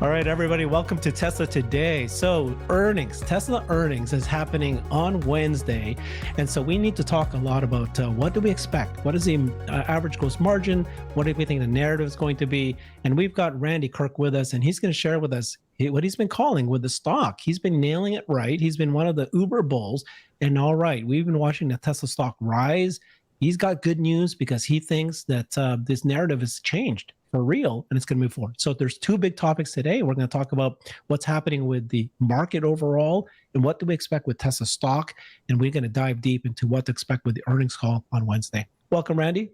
All right, everybody, welcome to Tesla Today. So Tesla earnings is happening on Wednesday. And so we need to talk a lot about what do we expect? What is the average gross margin? What do we think the narrative is going to be? And we've got Randy Kirk with us, and he's going to share with us what he's been calling with the stock. He's been nailing it right. He's been one of the Uber bulls. And all right, we've been watching the Tesla stock rise. He's got good news because he thinks that this narrative has changed for real, and it's going to move forward. So there's two big topics today. We're going to talk about what's happening with the market overall and what do we expect with Tesla stock, and we're going to dive deep into what to expect with the earnings call on Wednesday. Welcome, Randy.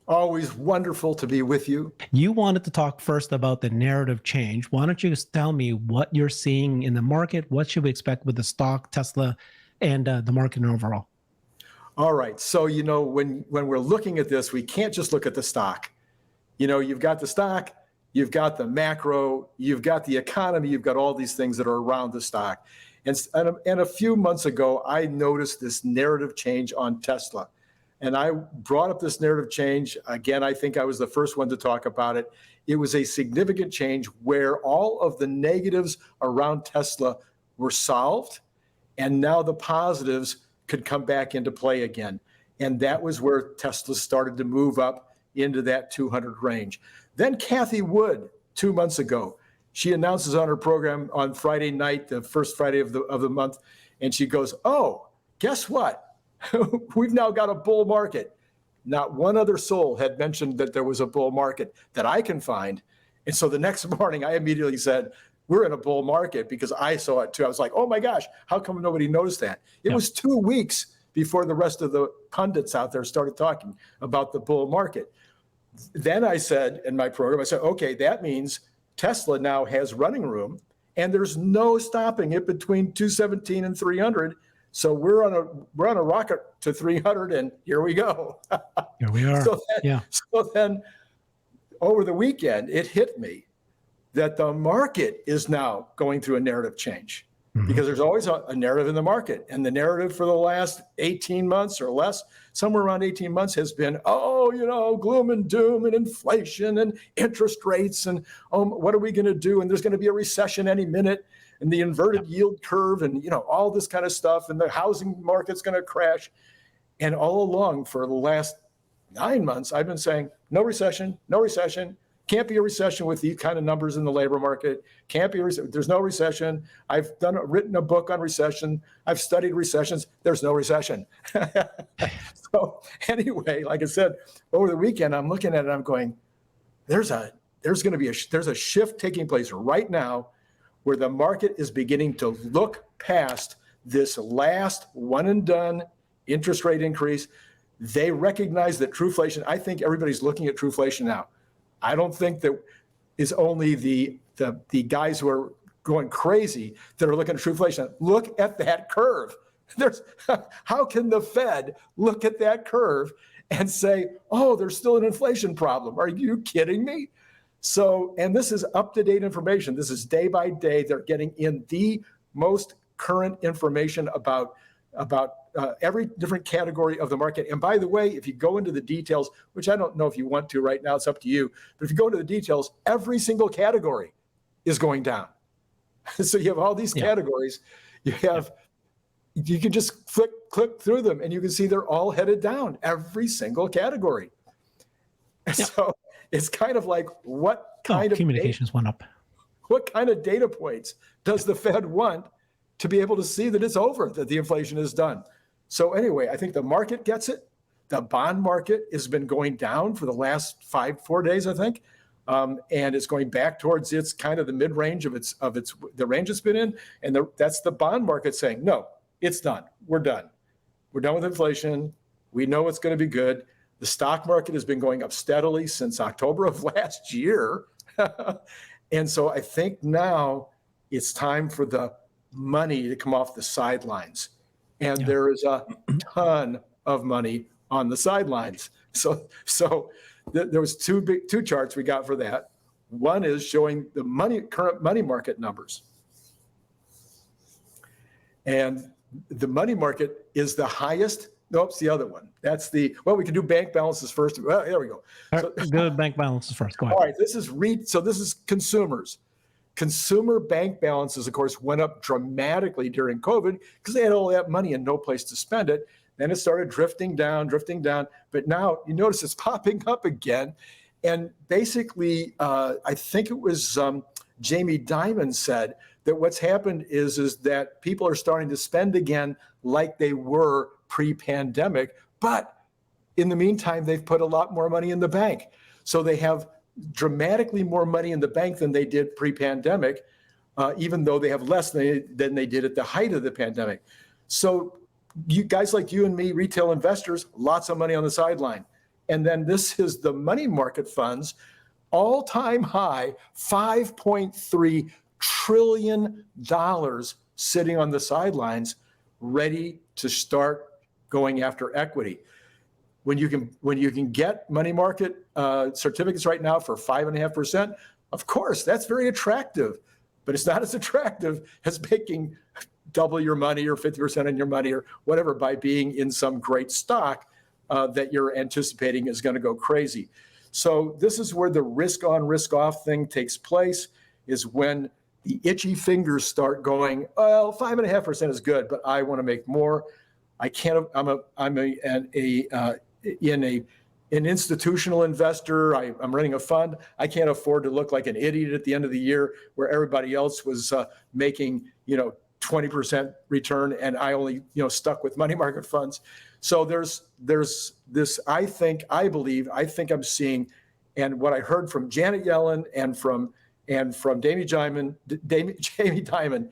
Always wonderful to be with you. You wanted to talk first about the narrative change. Why don't you just tell me what you're seeing in the market? What should we expect with the stock, Tesla, and the market overall? All right. So, when we're looking at this, we can't just look at the stock. You've got the stock, you've got the macro, you've got the economy, you've got all these things that are around the stock. And a few months ago, I noticed this narrative change on Tesla. And I brought up this narrative change. Again, I think I was the first one to talk about it. It was a significant change where all of the negatives around Tesla were solved. And now the positives could come back into play again. And that was where Tesla started to move up into that 200 range. Then Kathy Wood, 2 months ago, she announces on her program on Friday night, the first Friday of the month, and she goes, "Oh, guess what? We've now got a bull market." Not one other soul had mentioned that there was a bull market that I can find. And so the next morning, I immediately said, "We're in a bull market," because I saw it too. I was like, "Oh my gosh, how come nobody noticed that?" It was 2 weeks before the rest of the pundits out there started talking about the bull market. Then I said in my program, I said, okay, that means Tesla now has running room and there's no stopping it between 217 and 300. So we're on a rocket to 300 and here we go. Here we are. So then over the weekend, it hit me that the market is now going through a narrative change. Because there's always a narrative in the market. And the narrative for the last 18 months or less, somewhere around 18 months, has been, gloom and doom and inflation and interest rates. And what are we going to do? And there's going to be a recession any minute. And the inverted yield curve and, all this kind of stuff. And the housing market's going to crash. And all along for the last 9 months, I've been saying, no recession, no recession. Can't be a recession with these kind of numbers in the labor market. Can't be there's no recession. I've written a book on recession. I've studied recessions. There's no recession. So anyway, like I said, over the weekend, I'm looking at it. I'm going, there's a shift taking place right now, where the market is beginning to look past this last one and done interest rate increase. They recognize that Trueflation. I think everybody's looking at Trueflation now. I don't think that is only the guys who are going crazy that are looking at Trueflation. Look at that curve. How can the Fed look at that curve and say, oh, there's still an inflation problem? Are you kidding me? So, and this is up-to-date information. This is day by day. They're getting in the most current information about every different category of the market. And by the way, if you go into the details, which I don't know if you want to right now, it's up to you. But if you go into the details, every single category is going down. So you have all these categories. You can just click through them and you can see they're all headed down, every single category. So it's kind of like, what kind of communications went up? What kind of data points does the Fed want to be able to see that it's over, that the inflation is done? So anyway, I think the market gets it. The bond market has been going down for the last 4 days, I think. And it's going back towards its kind of the mid-range of the range it's been in. And that's the bond market saying, no, it's done. We're done. We're done with inflation. We know it's going to be good. The stock market has been going up steadily since October of last year. And so I think now it's time for the money to come off the sidelines. And there is a ton of money on the sidelines. So there was two charts we got for that. One is showing the current money market numbers. And the money market is the highest. Nope, it's the other one. That's we can do bank balances first. Well, there we go. Go bank balances first. Go ahead. All right, this is consumers. Consumer bank balances, of course, went up dramatically during COVID because they had all that money and no place to spend it. Then it started drifting down. But now you notice it's popping up again. And basically, I think it was Jamie Dimon said that what's happened is that people are starting to spend again like they were pre-pandemic. But in the meantime, they've put a lot more money in the bank. So they have dramatically more money in the bank than they did pre-pandemic, even though they have less than they did at the height of the pandemic. So you guys like you and me, retail investors, lots of money on the sideline. And then this is the money market funds, all-time high, $5.3 trillion sitting on the sidelines, ready to start going after equity. When you can get money market certificates right now for 5.5%, of course, that's very attractive, but it's not as attractive as making double your money or 50% on your money or whatever by being in some great stock that you're anticipating is going to go crazy. So this is where the risk on, risk off thing takes place, is when the itchy fingers start going, well, 5.5% is good, but I want to make more. I can't, I'm an institutional investor. I'm running a fund. I can't afford to look like an idiot at the end of the year where everybody else was making, 20% return and I only, stuck with money market funds. So there's this, I think I'm seeing, and what I heard from Janet Yellen and from Jamie Dimon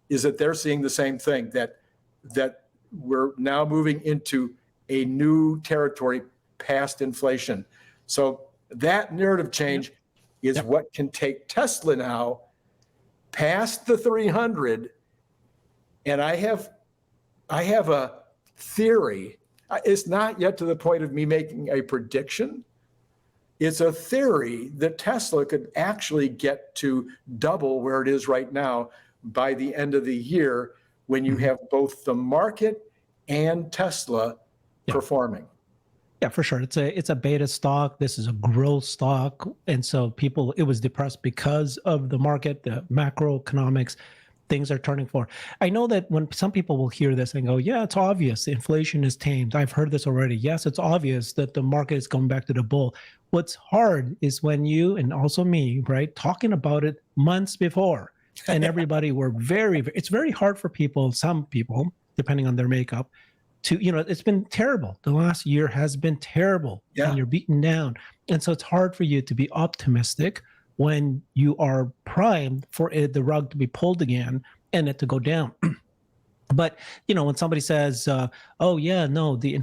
is that they're seeing the same thing, that we're now moving into a new territory past inflation. So that narrative change is what can take Tesla now past the 300. And I have a theory. It's not yet to the point of me making a prediction. It's a theory that Tesla could actually get to double where it is right now by the end of the year, when you have both the market and Tesla performing. Yeah, for sure. It's a beta stock. This is a growth stock. And so it was depressed because of the market, the macroeconomics. Things are turning for. I know that when some people will hear this and go, yeah, it's obvious inflation is tamed. I've heard this already. Yes, it's obvious that the market is going back to the bull. What's hard is when you, and also me, right, talking about it months before, and everybody were it's very hard for people, some people, depending on their makeup, to, it's been terrible. The last year has been terrible, and you're beaten down. And so it's hard for you to be optimistic when you are primed for the rug to be pulled again and it to go down. But, when somebody says, oh, yeah, no, the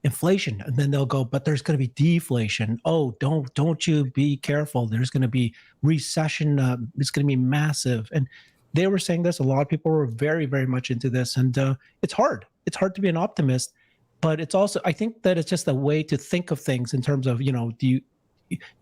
inflation, and then they'll go, but there's going to be deflation. Oh, don't you be careful. There's going to be recession. It's going to be massive. And they were saying this. A lot of people were very, very much into this. And it's hard. It's hard to be an optimist. But it's also, I think that it's just a way to think of things in terms of, do you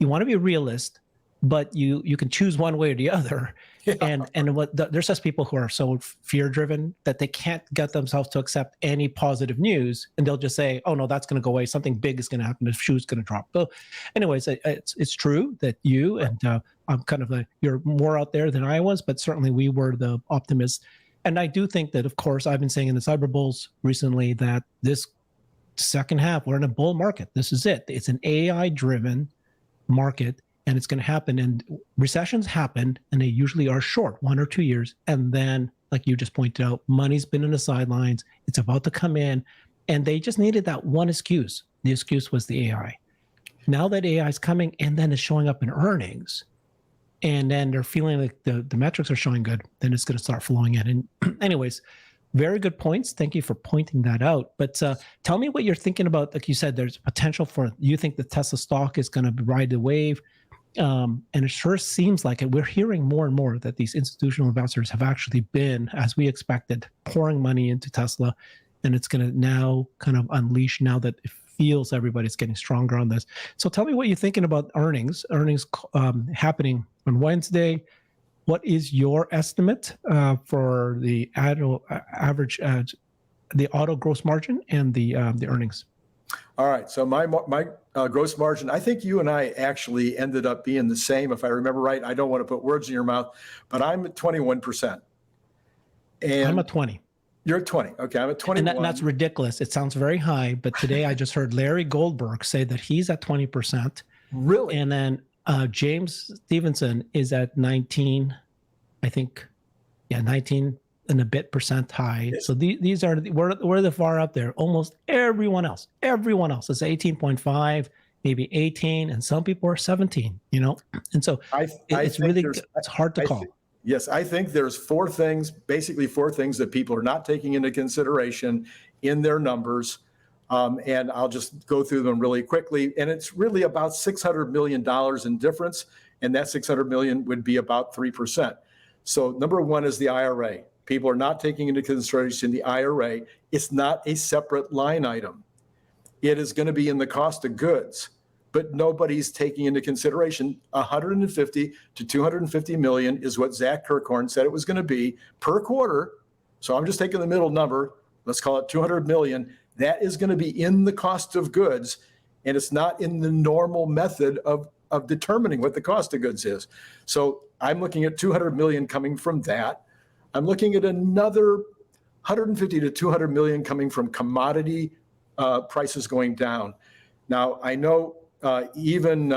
want to be a realist, but you can choose one way or the other. And there's just people who are so fear driven that they can't get themselves to accept any positive news, and they'll just say, oh no, that's going to go away, something big is going to happen, the shoe's going to drop. So anyways, it's true that you and I'm kind of you're more out there than I was, but certainly we were the optimists. And I do think that, of course, I've been saying in the Cyber Bulls recently that this second half, we're in a bull market. This is it. It's an AI driven market, and it's going to happen. And recessions happen, and they usually are short, 1 or 2 years. And then, like you just pointed out, money's been in the sidelines. It's about to come in, and they just needed that one excuse. The excuse was the AI. Now that AI is coming, and then it's showing up in earnings, and then they're feeling like the metrics are showing good, then it's going to start flowing in. And anyways, very good points. Thank you for pointing that out. But tell me what you're thinking about. Like you said, there's potential you think the Tesla stock is going to ride the wave. And it sure seems like it. We're hearing more and more that these institutional investors have actually been, as we expected, pouring money into Tesla. And it's going to now kind of unleash, now that it feels everybody's getting stronger on this. So tell me what you're thinking about earnings happening on Wednesday. What is your estimate for the average, the auto gross margin and the earnings? All right. So my gross margin, I think you and I actually ended up being the same, if I remember right. I don't want to put words in your mouth, but I'm at 21%. And I'm at 20. You're at 20. Okay, I'm at 21. And that's ridiculous. It sounds very high, but today I just heard Larry Goldberg say that he's at 20%. Really? And then James Stevenson is at 19, I think. Yeah, 19 and a bit percent high. Yes. So these are, we're the far up there. Almost everyone else is 18.5, maybe 18, and some people are 17, you know? And so it's really, it's hard to call. Yes, I think there's basically four things that people are not taking into consideration in their numbers. And I'll just go through them really quickly. And it's really about $600 million in difference. And that 600 million would be about 3%. So number one is the IRA. People are not taking into consideration the IRA. It's not a separate line item. It is going to be in the cost of goods, but nobody's taking into consideration 150 to 250 million is what Zach Kirkhorn said it was going to be per quarter. So I'm just taking the middle number. Let's call it 200 million. That is going to be in the cost of goods, and it's not in the normal method of determining what the cost of goods is. So I'm looking at 200 million coming from that. I'm looking at another 150 to 200 million coming from commodity prices going down. Now, I know even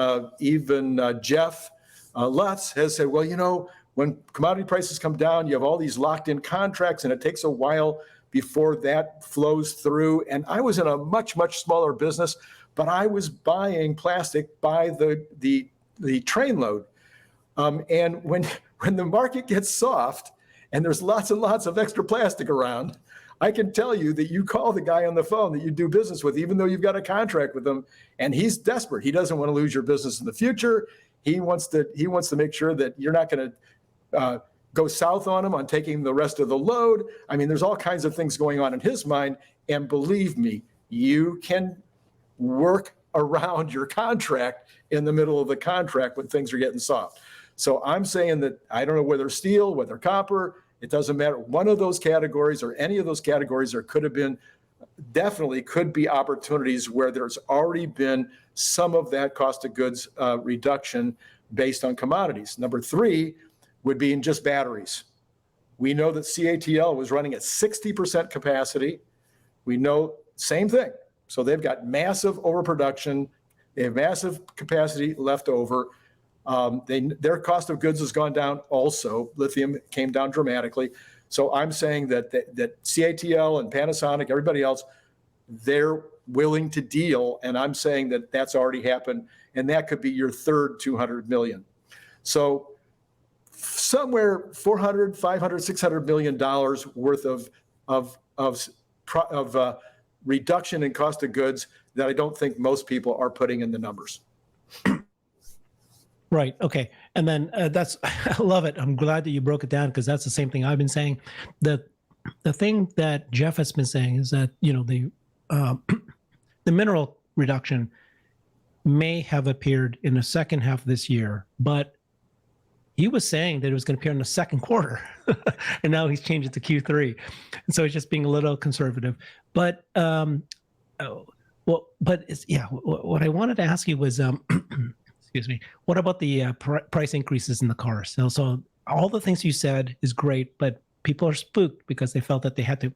Jeff Lutz has said, well, you know, when commodity prices come down, you have all these locked in contracts and it takes a while before that flows through. And I was in a much, much smaller business, but I was buying plastic by the trainload. And when the market gets soft and there's lots and lots of extra plastic around, I can tell you that you call the guy on the phone that you do business with, even though you've got a contract with him, and he's desperate. He doesn't want to lose your business in the future. He wants to make sure that you're not going to go south on him on taking the rest of the load. I mean, there's all kinds of things going on in his mind. And believe me, you can work around your contract in the middle of the contract when things are getting soft. So I'm saying that I don't know whether steel, whether copper, it doesn't matter. One of those categories or any of those categories, there definitely could be opportunities where there's already been some of that cost of goods reduction based on commodities. Number three would be in just batteries. We know that CATL was running at 60% capacity. We know same thing. So they've got massive overproduction. They have massive capacity left over. Their cost of goods has gone down also. Lithium came down dramatically. So I'm saying that CATL and Panasonic, everybody else, they're willing to deal. And I'm saying that that's already happened. And that could be your third 200 million. So somewhere 400, 500, 600 million dollars worth of reduction in cost of goods that I don't think most people are putting in the numbers. Right. Okay. And then I love it. I'm glad that you broke it down because that's the same thing I've been saying. The thing that Jeff has been saying is that, you know, the mineral reduction may have appeared in the second half of this year, but he was saying that it was going to appear in the second quarter, and now he's changed it to Q3. And so he's just being a little conservative. But what I wanted to ask you was, excuse me, what about the price increases in the cars? So all the things you said is great, but people are spooked because they felt that they had to,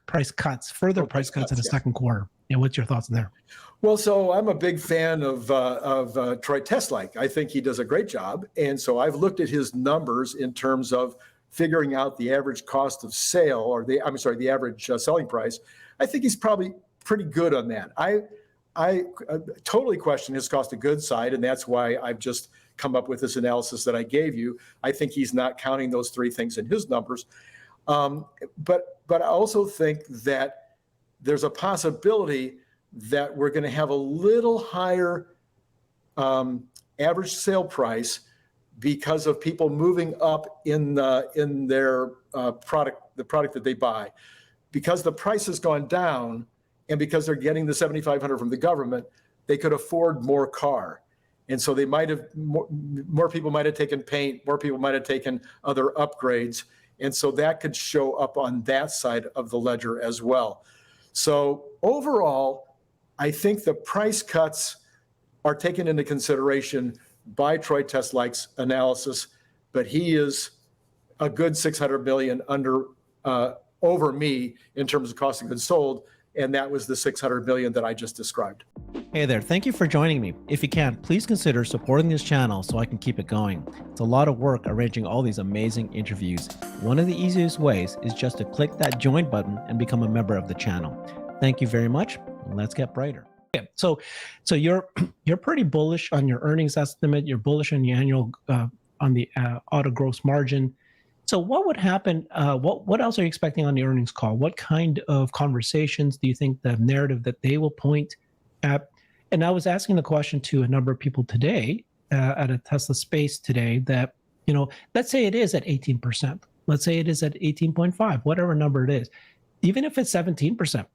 price cuts, further price cuts in the second quarter. And what's your thoughts there? Well, so I'm a big fan of Troy Teslike. I think he does a great job. And so I've looked at his numbers in terms of figuring out the average cost of sale, or the average selling price. I think he's probably pretty good on that. I totally question his cost of goods side, and that's why I've just come up with this analysis that I gave you. I think he's not counting those three things in his numbers. But I also think that there's a possibility that we're going to have a little higher average sale price because of people moving up in their product, the product that they buy, because the price has gone down. And because they're getting the $7,500 from the government, they could afford more car. And so they might have, more people might have taken paint, more people might have taken other upgrades. And so that could show up on that side of the ledger as well. So overall, I think the price cuts are taken into consideration by Troy Teslaike's analysis, but he is a good 600 million over me in terms of cost of goods sold, and that was the 600 million that I just described. Hey there, thank you for joining me. If you can, please consider supporting this channel so I can keep it going. It's a lot of work arranging all these amazing interviews. One of the easiest ways is just to click that join button and become a member of the channel. Thank you very much. Let's get brighter. Okay, so you're pretty bullish on your earnings estimate. You're bullish on the annual on the auto gross margin. So what would happen? What else are you expecting on the earnings call? What kind of conversations do you think the narrative that they will point at? And I was asking the question to a number of people today at a Tesla space today that, let's say it is at 18%. Let's say it is at 18.5, whatever number it is. Even if it's 17%,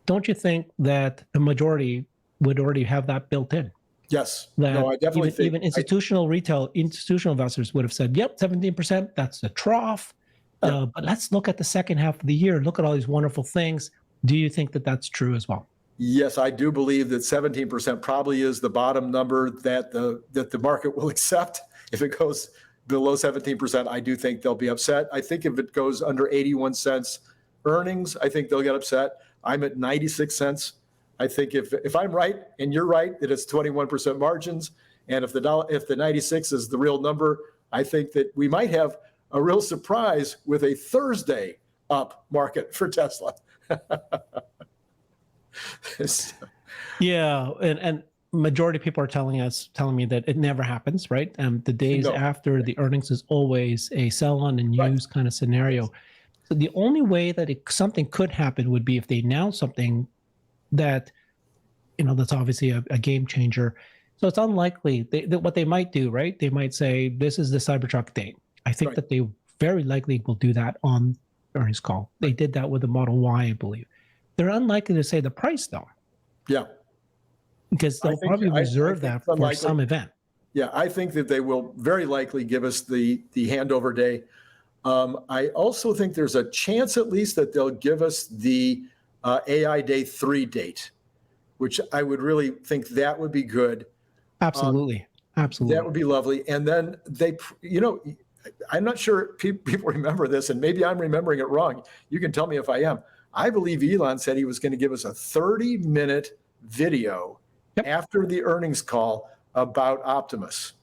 don't you think that the majority would already have that built in? Yes. That no, I definitely think even institutional investors would have said, yep, 17%, that's the trough. Yeah. But let's look at the second half of the year. Look at all these wonderful things. Do you think that that's true as well? Yes, I do believe that 17% probably is the bottom number that the market will accept. If it goes below 17%, I do think they'll be upset. I think if it goes under 81 cents earnings, I think they'll get upset. I'm at 96 cents. I think if I'm right and you're right that it's 21% margins, and if the 96 is the real number, I think that we might have a real surprise with a Thursday up market for Tesla. Yeah, and majority of people are telling me that it never happens, right? The days after the earnings is always a sell on and use kind of scenario. So the only way that something could happen would be if they announce something that, that's obviously a game changer. So it's unlikely what they might do, right? They might say, this is the CyberTruck date. I think that they very likely will do that on earnings call. They did that with the Model Y, I believe. They're unlikely to say the price though. Yeah. Because they'll probably reserve that for some event. Yeah, I think that they will very likely give us the handover day. I also think there's a chance at least that they'll give us the AI Day 3 date, which I would really think that would be good. Absolutely. Absolutely. That would be lovely. And then I'm not sure people remember this, and maybe I'm remembering it wrong. You can tell me if I am. I believe Elon said he was going to give us a 30-minute video after the earnings call about Optimus.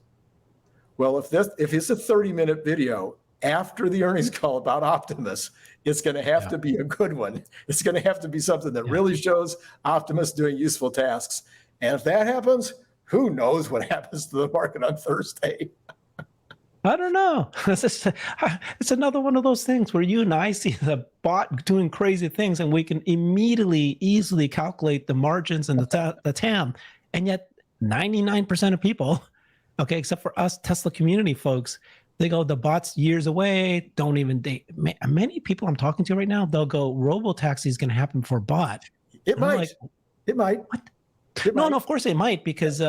Well, if it's a 30-minute video after the earnings call about Optimus, it's going to have to be a good one. It's going to have to be something that really shows Optimus doing useful tasks. And if that happens, who knows what happens to the market on Thursday? I don't know. It's another one of those things where you and I see the bot doing crazy things and we can immediately, easily calculate the margins and the TAM. And yet 99% of people, okay, except for us Tesla community folks, they go, the bot's years away, don't even date. Many people I'm talking to right now, they'll go, Robotaxi is going to happen for bot. It might. It might. What? No, of course it might, because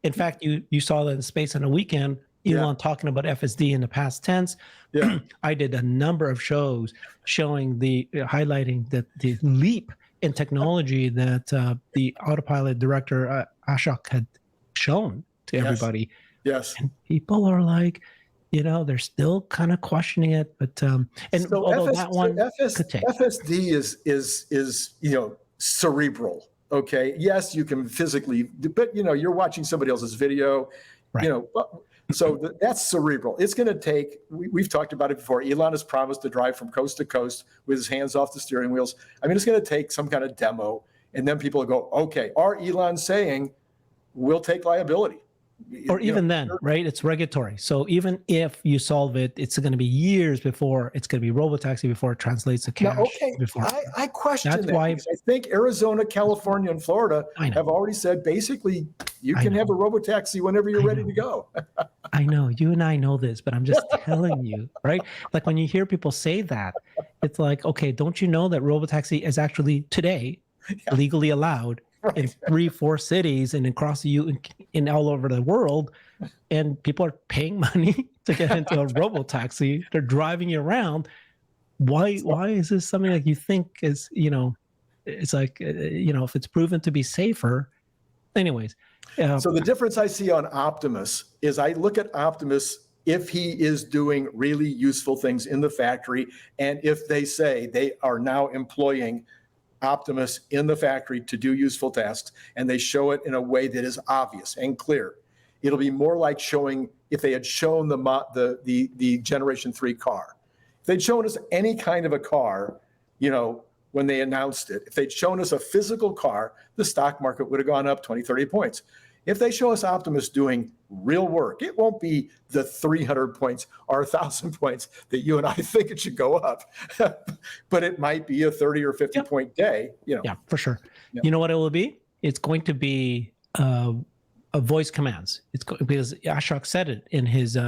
in fact, you saw that in space on a weekend, Elon talking about FSD in the past tense. Yeah. I did a number of shows showing highlighting the leap in technology that the autopilot director Ashok had shown to everybody. Yes. And people are like, they're still kind of questioning it, but so although that one could take. FSD is cerebral. Okay. Yes, you can physically, but you're watching somebody else's video. Right. So that's cerebral. It's going to take, we've talked about it before. Elon has promised to drive from coast to coast with his hands off the steering wheels. I mean, it's going to take some kind of demo, and then people will go, okay, are Elon saying we'll take liability? Or even then, right? It's regulatory. So even if you solve it, it's going to be years before it's going to be Robotaxi before it translates to cash. Now, okay, I question that. Why, I think Arizona, California, and Florida have already said basically you can have a Robotaxi whenever you're ready to go. I know. You and I know this, but I'm just telling you, right? Like when you hear people say that, it's like, okay, don't you know that Robotaxi is actually today legally allowed in 3-4 cities and across in all over the world, and people are paying money to get into a Robotaxi. They're driving you around. Why is this something that you think is it's like, if it's proven to be safer, anyways. So the difference I see on Optimus is I look at Optimus if he is doing really useful things in the factory, and if they say they are now employing Optimus in the factory to do useful tasks, and they show it in a way that is obvious and clear. It'll be more like showing if they had shown the Generation 3 car. If they'd shown us any kind of a car, when they announced it, if they'd shown us a physical car, the stock market would have gone up 20, 30 points. If they show us Optimus doing real work, it won't be the 300 points or 1,000 points that you and I think it should go up, but it might be a 30 or 50 point day. Yeah, for sure. Yeah. You know what it will be? It's going to be a voice commands. Because Ashok said it in his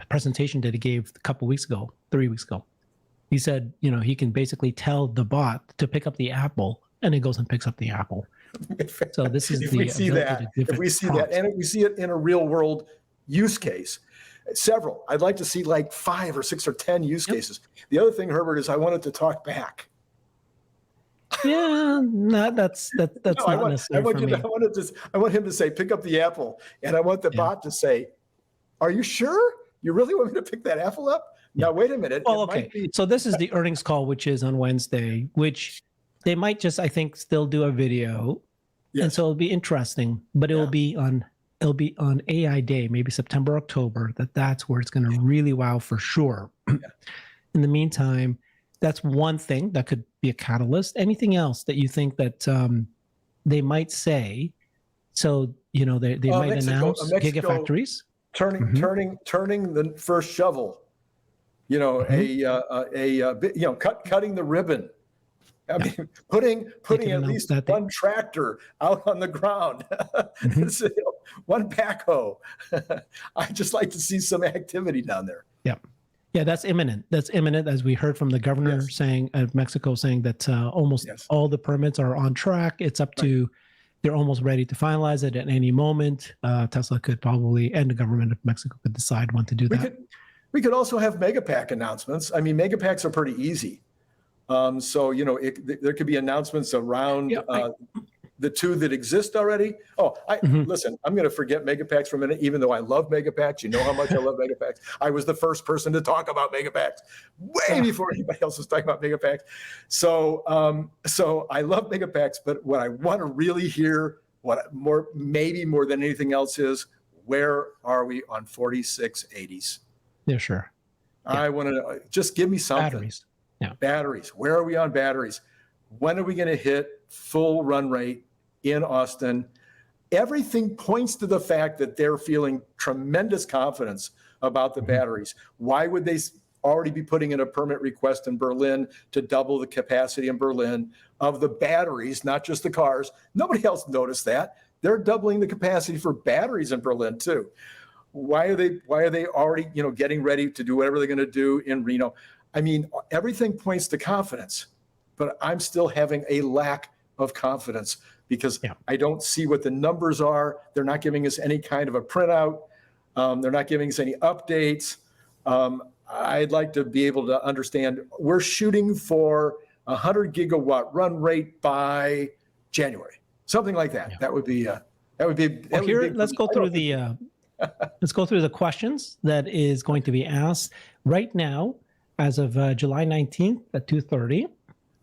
presentation that he gave a couple weeks ago, 3 weeks ago. He said, he can basically tell the bot to pick up the apple, and it goes and picks up the apple. So this is if we see that, and if we see it in a real world use case, several. I'd like to see like 5 or 6 or 10 use cases. The other thing, Herbert, is I wanted to talk back. Yeah, that's not necessary for me. I want him to say, pick up the apple, and I want the bot to say, are you sure? You really want me to pick that apple up? Now, wait a minute. Well, okay. So this is the earnings call, which is on Wednesday, which they might just, I think, still do a video. Yes. And so it'll be interesting, but it'll be on AI Day, maybe September, October, that's where it's going to really wow for sure. Yeah. In the meantime, that's one thing that could be a catalyst. Anything else that you think that they might say? So, they might announce gigafactories. Turning the first shovel, cutting the ribbon. I mean, putting at least one tractor out on the ground, one backhoe. I just like to see some activity down there. Yeah, that's imminent. That's imminent, as we heard from the governor saying of Mexico, saying that almost all the permits are on track. It's up to, they're almost ready to finalize it at any moment. Tesla could probably, and the government of Mexico could decide when to do that. We could also have megapack announcements. I mean, megapacks are pretty easy. So, there could be announcements around the 2 that exist already. Oh, listen, I'm going to forget megapacks for a minute, even though I love megapacks. You know how much I love megapacks. I was the first person to talk about megapacks way before anybody else was talking about megapacks. So I love megapacks, but what I want to really hear, maybe more than anything else, is where are we on 4680s? Yeah, sure. I want to just give me something. Batteries. Yeah. Batteries. Where are we on batteries? When are we going to hit full run rate in Austin? Everything points to the fact that they're feeling tremendous confidence about the batteries. Why would they already be putting in a permit request in Berlin to double the capacity in Berlin of the batteries, not just the cars? Nobody else noticed that. They're doubling the capacity for batteries in Berlin too. Why are they already, getting ready to do whatever they're going to do in Reno? I mean, everything points to confidence, but I'm still having a lack of confidence because I don't see what the numbers are. They're not giving us any kind of a printout. They're not giving us any updates. I'd like to be able to understand we're shooting for 100 gigawatt run rate by January, something like that. That would be let's go through the let's go through the questions that is going to be asked right now as of July 19th at 2:30.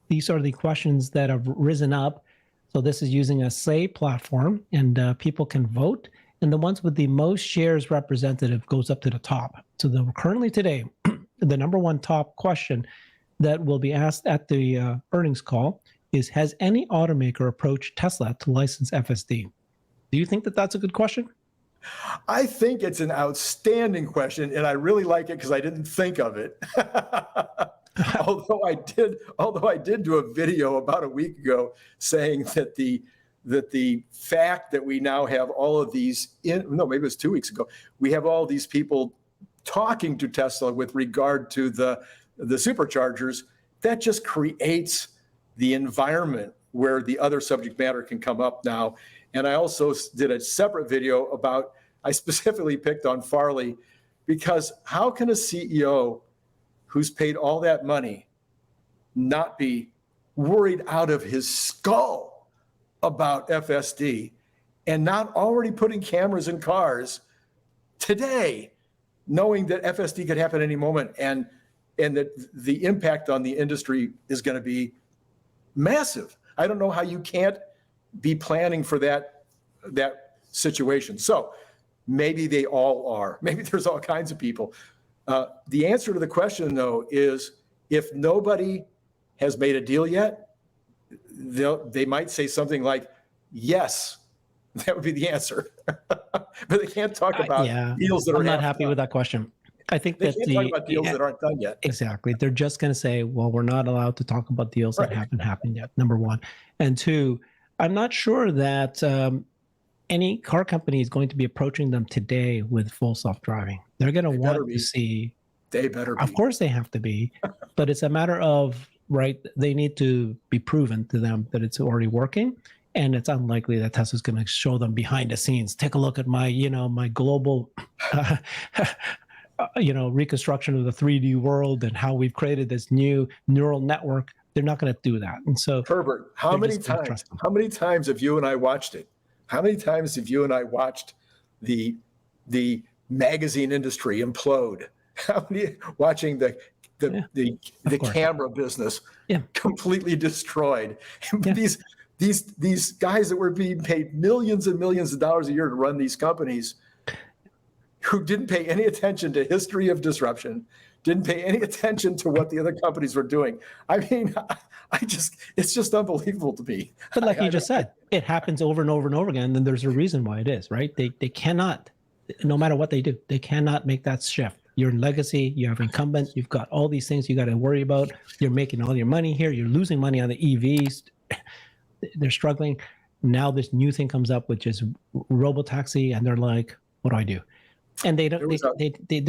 These are the questions that have risen up. So this is using a Say platform, and people can vote. And the ones with the most shares representative goes up to the top. So currently today, the number one top question that will be asked at the earnings call is, has any automaker approached Tesla to license FSD? Do you think that that's a good question? I think it's an outstanding question, and I really like it because I didn't think of it. Although I did do a video about a week ago saying that the fact that we now have all of these maybe it was 2 weeks ago, we have all these people talking to Tesla with regard to the superchargers, that just creates the environment where the other subject matter can come up now. And I also did a separate video about, I specifically picked on Farley, because how can a CEO who's paid all that money not be worried out of his skull about FSD and not already putting cameras in cars today, knowing that FSD could happen any moment and that the impact on the industry is going to be massive. I don't know how you can't be planning for that situation. So maybe they all are. Maybe there's all kinds of people. The answer to the question, though, is if nobody has made a deal yet, they might say something like, yes. That would be the answer. But they can't talk about deals that are I'm not happy with that question. I think they can't talk about deals that aren't done yet. Exactly. They're just going to say, well, we're not allowed to talk about deals that haven't happened yet, number one. And two, I'm not sure that any car company is going to be approaching them today with full self-driving. They're going to want to see. They better be. Of course they have to be. But it's a matter of, they need to be proven to them that it's already working. And it's unlikely that Tesla's going to show them behind the scenes. Take a look at my, my global, reconstruction of the 3D world and how we've created this new neural network. They're not going to do that. And so, Herbert, how many times have you and I watched it? How many times have you and I watched the magazine industry implode? How many watching the camera business completely destroyed? These guys that were being paid millions and millions of dollars a year to run these companies, who didn't pay any attention to history of disruption, didn't pay any attention to what the other companies were doing. I mean, it's just unbelievable to me. But like you just said, it happens over and over and over again. And there's a reason why it is, right? They cannot, no matter what they do, they cannot make that shift. You're in legacy, you have incumbent, you've got all these things you got to worry about. You're making all your money here. You're losing money on the EVs. They're struggling. Now this new thing comes up, which is Robotaxi, and they're like, what do I do? And they're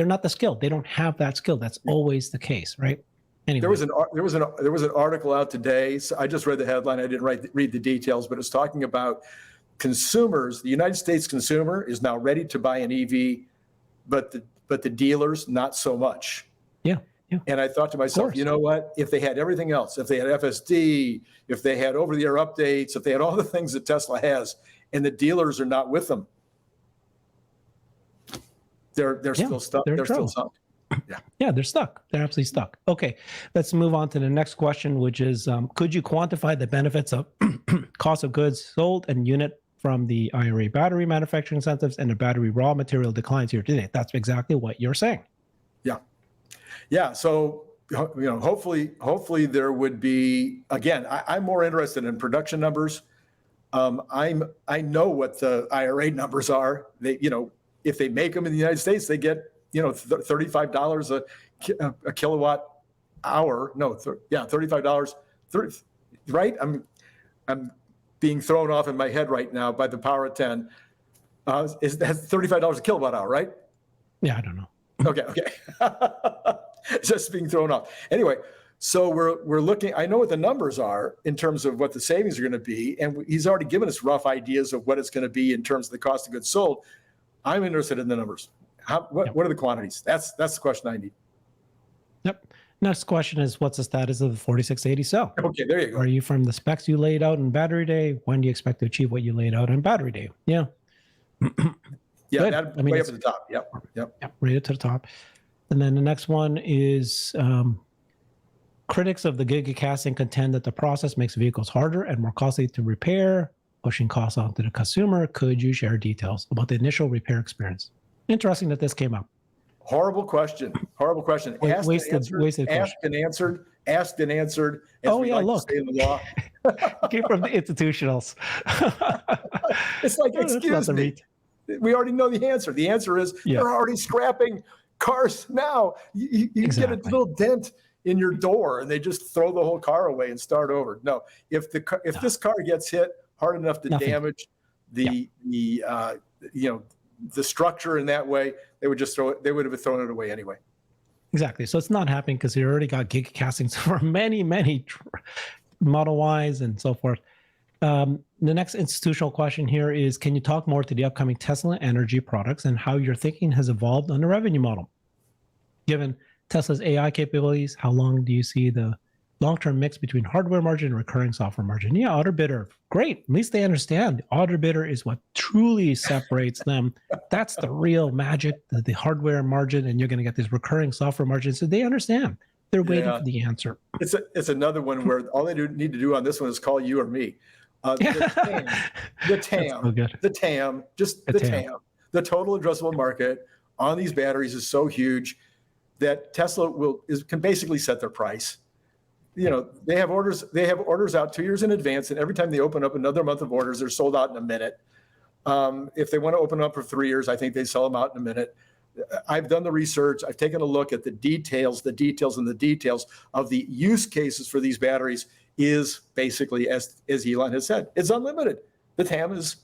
not the skill. They don't have that skill. That's always the case, right? Anyway. There was an article out today. So I just read the headline. I didn't read the details, but it's talking about consumers. The United States consumer is now ready to buy an EV, but the dealers not so much. Yeah. And I thought to myself, you know what? If they had everything else, if they had FSD, if they had over-the-air updates, if they had all the things that Tesla has, and the dealers are not with them, they're still stuck. They're still stuck. Yeah, they're stuck. They're absolutely stuck. Okay, let's move on to the next question, which is, could you quantify the benefits of cost of goods sold and unit from the IRA battery manufacturing incentives and the battery raw material declines here today? That's exactly what you're saying. Yeah. So, hopefully there would be, again, I'm more interested in production numbers. I know what the IRA numbers are. If they make them in the United States, they get, $35 a kilowatt hour. No, $35, right? I'm being thrown off in my head right now by the power of 10. That's $35 a kilowatt hour, right? Yeah, I don't know. Okay. Just being thrown off. Anyway, so we're looking. I know what the numbers are in terms of what the savings are going to be, and he's already given us rough ideas of what it's going to be in terms of the cost of goods sold. I'm interested in the numbers. What are the quantities? That's the question I need. Yep. Next question is, what's the status of the 4680 cell? Okay, there you go. Are you from the specs you laid out in Battery Day? When do you expect to achieve what you laid out in Battery Day? Yeah. Yeah, that's way up at the top. Yep. Right up to the top. And then the next one is, critics of the Giga Casting contend that the process makes vehicles harder and more costly to repair, pushing costs onto the consumer. Could you share details about the initial repair experience? Interesting that this came up. Horrible question. Wasted question. Asked and answered. Oh yeah, look. In the law. Came from the institutionals. It's like, excuse me. We already know the answer. The answer is they're already scrapping cars now. You get a little dent in your door and they just throw the whole car away and start over. No, if this car gets hit hard enough to damage the structure in that way, they would just they would have thrown it away anyway. Exactly. So it's not happening because they already got Giga Castings for many Model Ys and so forth. The next institutional question here is, can you talk more to the upcoming Tesla energy products and how your thinking has evolved on the revenue model? Given Tesla's AI capabilities, how long do you see the long-term mix between hardware margin and recurring software margin. Yeah, Auto Bidder, great. At least they understand. Auto Bidder is what truly separates them. That's the real magic, the hardware margin, and you're going to get these recurring software margins. So they understand. They're waiting for the answer. It's another one where all they need to do on this one is call you or me. The TAM, the total addressable market on these batteries is so huge that Tesla can basically set their price. They have orders out 2 years in advance, and every time they open up another month of orders, they're sold out in a minute. If they want to open up for 3 years, I think they sell them out in a minute. I've done the research. I've taken a look at the details of the use cases for these batteries is basically, as Elon has said, it's unlimited. The TAM is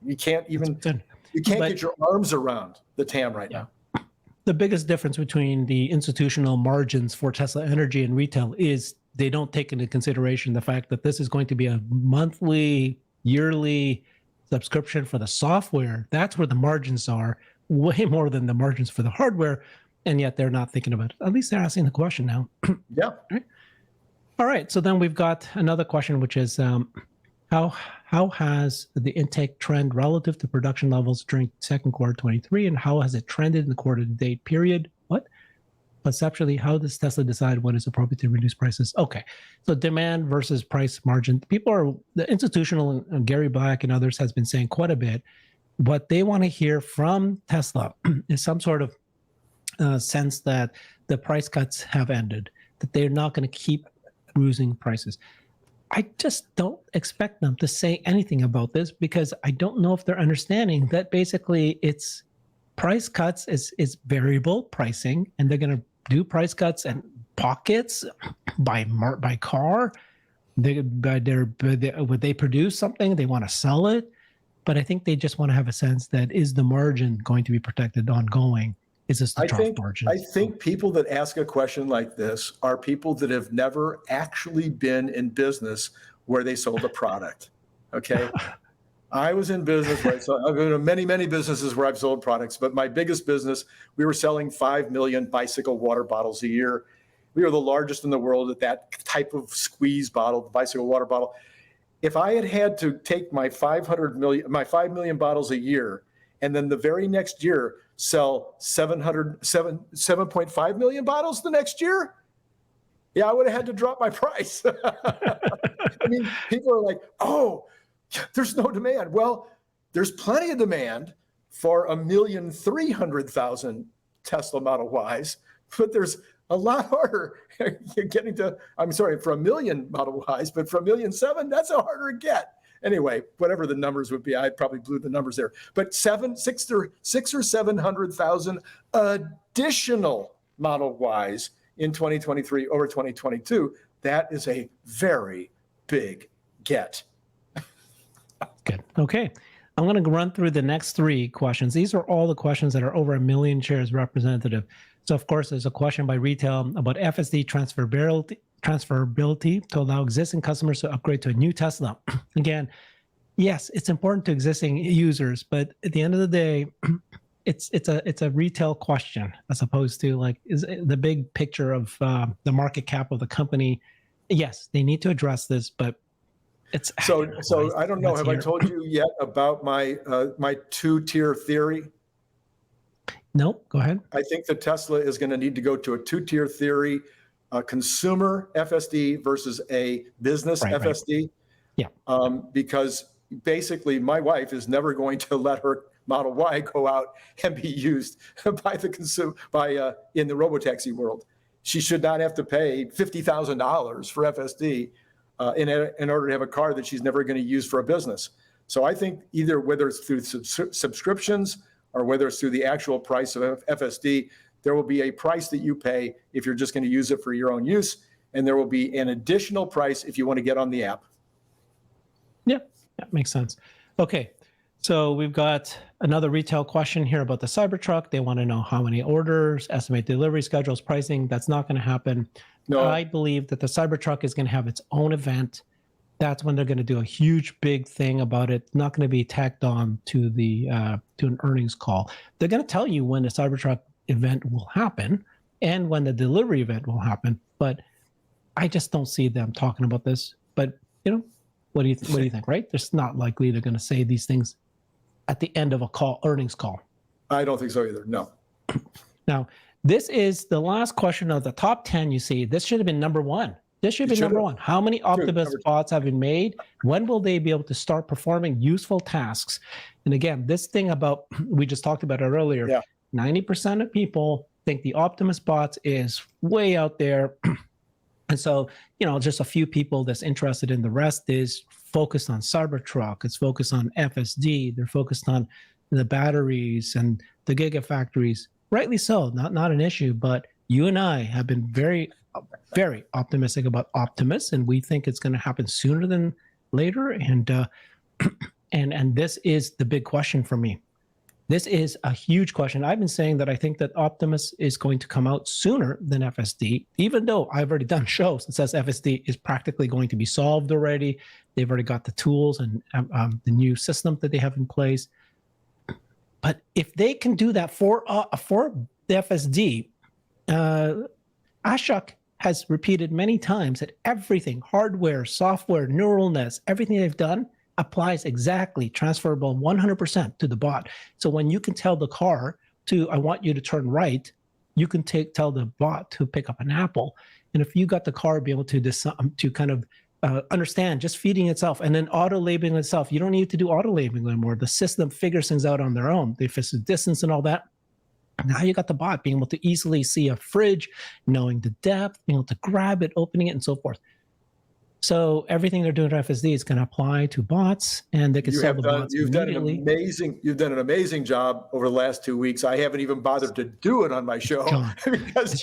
you can't get your arms around the TAM right now. The biggest difference between the institutional margins for Tesla Energy and retail is they don't take into consideration the fact that this is going to be a monthly, yearly subscription for the software. That's where the margins are, way more than the margins for the hardware, and yet they're not thinking about it. At least they're asking the question now. Yeah. All right. So then we've got another question, which is how has the intake trend relative to production levels during second quarter 23, and how has it trended in the quarter to date period? What? Conceptually, how does Tesla decide what is appropriate to reduce prices? Okay. So demand versus price margin. The institutional, and Gary Black and others has been saying quite a bit. What they want to hear from Tesla is some sort of sense that the price cuts have ended, that they're not going to keep losing prices. I just don't expect them to say anything about this because I don't know if they're understanding that basically it's price cuts is variable pricing, and they're going to do price cuts and pockets by car. Would they produce something? They want to sell it. But I think they just want to have a sense that is the margin going to be protected ongoing? Is this the trough margin? I think people that ask a question like this are people that have never actually been in business where they sold a product. Okay. I was in business, right? So I've been in many, many businesses where I've sold products, but my biggest business, we were selling 5 million bicycle water bottles a year. We were the largest in the world at that type of squeeze bottle, the bicycle water bottle. If I had to take my 5 million bottles a year, and then the very next year sell 7.5 million bottles the next year, yeah, I would have had to drop my price. I mean, people are like, oh, there's no demand. Well, there's plenty of demand for 1,300,000 Tesla Model Ys, but there's a lot harder getting to, for 1 million Model Ys, but for 1.7 million, that's a harder to get. Anyway, whatever the numbers would be, I probably blew the numbers there. But 600,000 or 700,000 additional Model Ys in 2023 over 2022, that is a very big get. Good. Okay. I'm going to run through the next 3 questions. These are all the questions that are over 1 million shares representative. So, of course, there's a question by retail about FSD transferability to allow existing customers to upgrade to a new Tesla. Again, yes, it's important to existing users, but at the end of the day, it's a retail question as opposed to like is the big picture of the market cap of the company. Yes, they need to address this, but it's so I don't know. Have I told you yet about my 2-tier theory? No, go ahead. I think that Tesla is going to need to go to a 2-tier theory, a consumer FSD versus a business FSD. Yeah. Because basically my wife is never going to let her Model Y go out and be used by the in the Robotaxi world. She should not have to pay $50,000 for FSD in order to have a car that she's never going to use for a business. So I think either whether it's through subscriptions or whether it's through the actual price of FSD, there will be a price that you pay if you're just going to use it for your own use, and there will be an additional price if you want to get on the app. Yeah, that makes sense. Okay, so we've got another retail question here about the CyberTruck. They want to know how many orders, estimate delivery schedules, pricing. That's not going to happen. No. I believe that the CyberTruck is going to have its own event. That's when they're going to do a huge, big thing about it. Not going to be tacked on to the to an earnings call. They're going to tell you when the CyberTruck event will happen and when the delivery event will happen. But I just don't see them talking about this. But what do you think? Right? It's not likely they're going to say these things at the end of a earnings call. I don't think so either. No. Now, this is the last question of the top 10. You see, this should have been number one. This should be number one. How many Optimus bots have been made? When will they be able to start performing useful tasks? And again, this thing about, we just talked about it earlier, 90% of people think the Optimus bots is way out there. And so, just a few people that's interested in the rest is focused on CyberTruck. It's focused on FSD. They're focused on the batteries and the gigafactories. Rightly so, not an issue. But you and I have been very, very optimistic about Optimus, and we think it's going to happen sooner than later. And and this is the big question for me. This is a huge question. I've been saying that I think that Optimus is going to come out sooner than FSD, even though I've already done shows that says FSD is practically going to be solved already. They've already got the tools and the new system that they have in place. But if they can do that for the FSD, Ashok has repeated many times that everything, hardware, software, neural nets, everything they've done applies exactly, transferable 100% to the bot. So when you can tell the car I want you to turn right, you can tell the bot to pick up an apple. And if you got the car be able to kind of understand just feeding itself and then auto labeling itself, you don't need to do auto labeling anymore. The system figures things out on their own. They fix the distance and all that. Now you got the bot being able to easily see a fridge, knowing the depth, being able to grab it, opening it, and so forth. So everything they're doing at FSD is going to apply to bots, and they can sell the bots immediately. You've done an amazing job over the last 2 weeks. I haven't even bothered to do it on my show because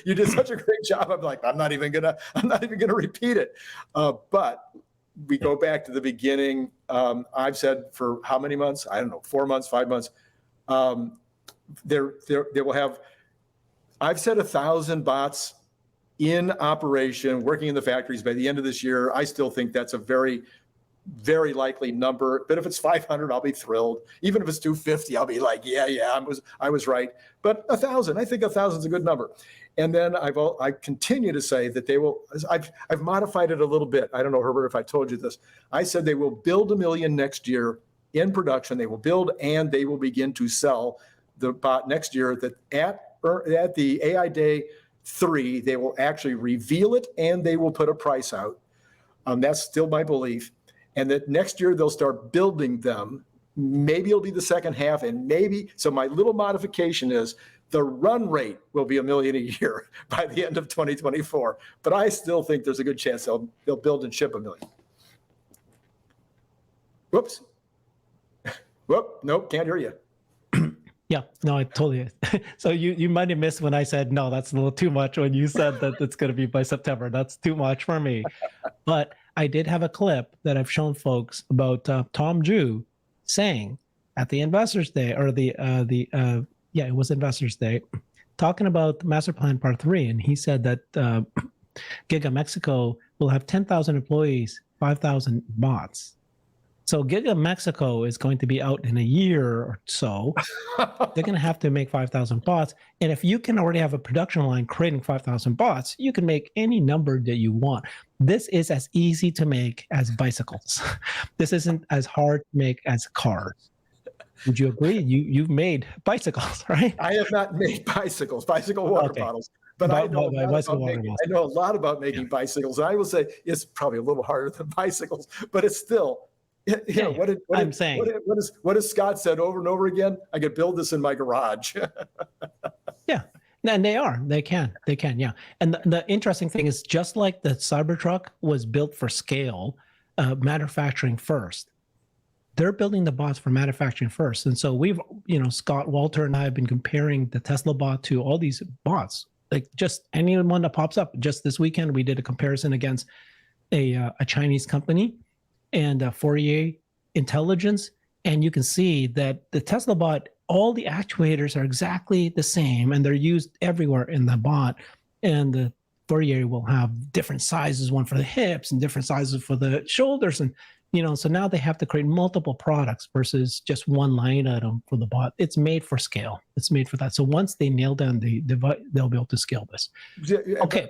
you did such a great job. I'm like, I'm not even gonna repeat it. But we go back to the beginning. I've said for how many months? I don't know, 4 months, 5 months. They will have. I've said 1,000 bots in operation, working in the factories by the end of this year. I still think that's a very, very likely number. But if it's 500, I'll be thrilled. Even if it's 250, I'll be like, yeah, I was right. But 1,000, I think 1,000 is a good number. And then I continue to say that they will. I've modified it a little bit. I don't know, Herbert, if I told you this. I said they will build 1 million next year in production. They will build and they will begin to sell the bot next year. That at the AI Day 3, they will actually reveal it and they will put a price out. That's still my belief. And that next year they'll start building them. Maybe it'll be the second half, and maybe, so my little modification is the run rate will be 1 million a year by the end of 2024. But I still think there's a good chance they'll build and ship 1 million. Whoops. Whoop, nope, can't hear you. Yeah, no, I totally. So you might have missed when I said, no, that's a little too much. When you said that it's going to be by September, that's too much for me. But I did have a clip that I've shown folks about Tom Jew saying at the Investors Day, or it was Investors Day, talking about Master Plan Part 3. And he said that Giga Mexico will have 10,000 employees, 5,000 bots. So Giga Mexico is going to be out in a year or so. They're going to have to make 5,000 bots. And if you can already have a production line creating 5,000 bots, you can make any number that you want. This is as easy to make as bicycles. This isn't as hard to make as cars. Would you agree? You've made bicycles, right? I have not made bicycle water bottles. But I know a lot about making bicycles. I will say it's probably a little harder than bicycles, but it's still. What has Scott said over and over again? I could build this in my garage. Yeah, and they can, yeah. And the interesting thing is, just like the CyberTruck was built for scale, manufacturing first, they're building the bots for manufacturing first. And so we've, Scott, Walter, and I have been comparing the Tesla bot to all these bots, like just anyone that pops up. Just this weekend, we did a comparison against a Chinese company and Fourier Intelligence, and you can see that the Tesla bot, all the actuators are exactly the same, and they're used everywhere in the bot. And the Fourier will have different sizes, one for the hips and different sizes for the shoulders, and So now they have to create multiple products versus just one line item for the bot. It's made for scale. It's made for that. So once they nail down they'll be able to scale this. Okay.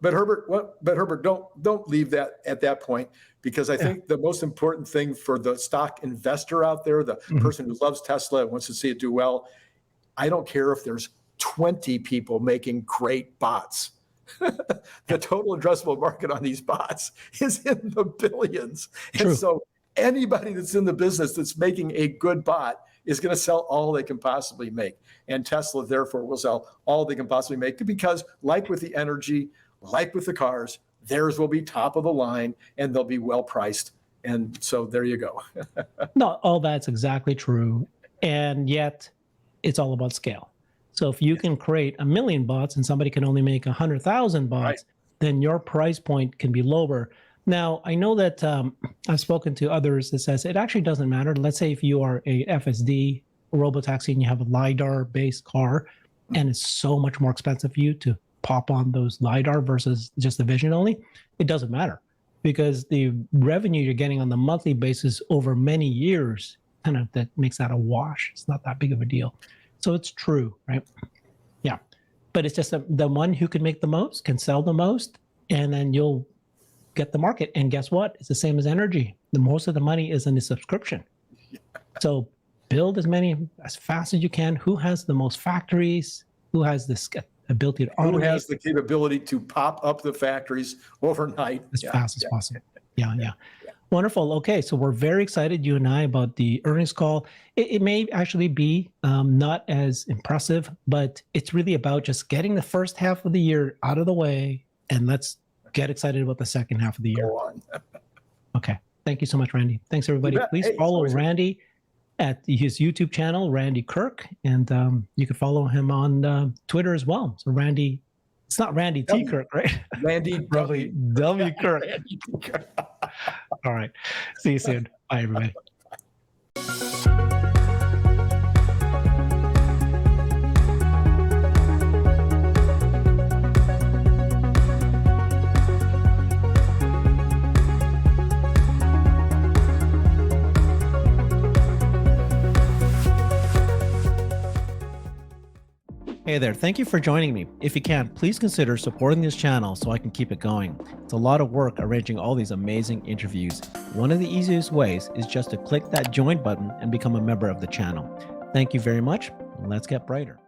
But Herbert, don't leave that at that point, because I think the most important thing for the stock investor out there, the person who loves Tesla and wants to see it do well, I don't care if there's 20 people making great bots. The total addressable market on these bots is in the billions. True. And so anybody that's in the business that's making a good bot is going to sell all they can possibly make. And Tesla, therefore, will sell all they can possibly make, because like with the energy, like with the cars, theirs will be top of the line and they'll be well priced. And so there you go. No, all that's exactly true. And yet it's all about scale. So if you can create 1 million bots and somebody can only make 100,000 bots, right, then your price point can be lower. Now, I know that I've spoken to others that says it actually doesn't matter. Let's say if you are a FSD Robotaxi and you have a LiDAR-based car, and it's so much more expensive for you to pop on those LiDAR versus just the vision only, it doesn't matter, because the revenue you're getting on the monthly basis over many years, kind of that makes that a wash. It's not that big of a deal. So it's true, right? Yeah. But it's just the one who can make the most can sell the most, and then you'll get the market. And guess what? It's the same as energy. The most of the money is in the subscription. So build as fast as you can. Who has the most factories? Who has this ability to automate? Who has the capability to pop up the factories overnight? As fast as possible. Yeah. Wonderful. Okay, so we're very excited, you and I, about the earnings call. It may actually be not as impressive, but it's really about just getting the first half of the year out of the way, and let's get excited about the second half of the year. Go on. Okay. Thank you so much, Randy. Thanks, everybody. Please follow Randy at his YouTube channel, Randy Kirk, and you can follow him on Twitter as well. So Randy, it's not Randy T. Kirk, right? Randy W. Kirk. All right. See you soon. Bye, everybody. Hey there, thank you for joining me. If you can, please consider supporting this channel so I can keep it going. It's a lot of work arranging all these amazing interviews. One of the easiest ways is just to click that join button and become a member of the channel. Thank you very much. Let's get brighter.